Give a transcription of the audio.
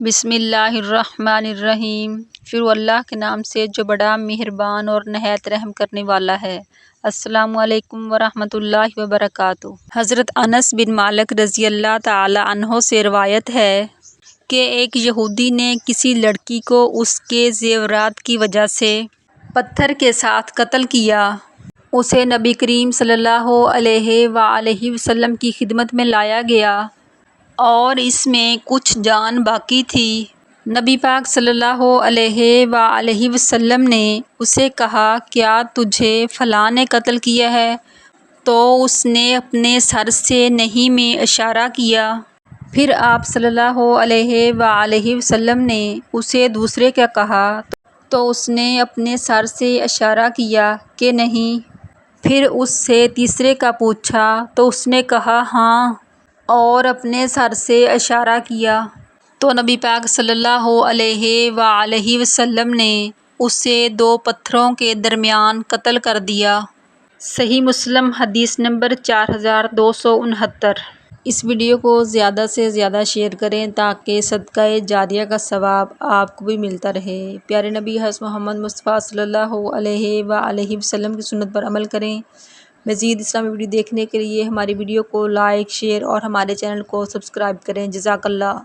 بسم اللہ الرحمن الرحیم۔ شروع اللہ کے نام سے جو بڑا مہربان اور نہایت رحم کرنے والا ہے۔ السلام علیکم ورحمۃ اللہ وبرکاتہ۔ حضرت انس بن مالک رضی اللہ تعالی عنہ سے روایت ہے کہ ایک یہودی نے کسی لڑکی کو اس کے زیورات کی وجہ سے پتھر کے ساتھ قتل کیا۔ اسے نبی کریم صلی اللہ علیہ وآلہ وسلم کی خدمت میں لایا گیا اور اس میں کچھ جان باقی تھی۔ نبی پاک صلی اللہ علیہ وآلہ وسلم نے اسے کہا، کیا تجھے فلاں نے قتل کیا ہے؟ تو اس نے اپنے سر سے نہیں میں اشارہ کیا۔ پھر آپ صلی اللہ علیہ وآلہ وسلم نے اسے دوسرے کا کہا تو اس نے اپنے سر سے اشارہ کیا کہ نہیں۔ پھر اس سے تیسرے کا پوچھا تو اس نے کہا ہاں اور اپنے سر سے اشارہ کیا۔ تو نبی پاک صلی اللہ علیہ وآلہ وسلم نے اسے دو پتھروں کے درمیان قتل کر دیا۔ صحیح مسلم حدیث نمبر 4269۔ اس ویڈیو کو زیادہ سے زیادہ شیئر کریں تاکہ صدقہ جاریہ کا ثواب آپ کو بھی ملتا رہے۔ پیارے نبی حضرت محمد مصطفیٰ صلی اللہ علیہ وآلہ وسلم کی سنت پر عمل کریں۔ مزید اسلامی ویڈیو دیکھنے کے لیے ہماری ویڈیو کو لائک، شیئر اور ہمارے چینل کو سبسکرائب کریں۔ جزاک اللہ۔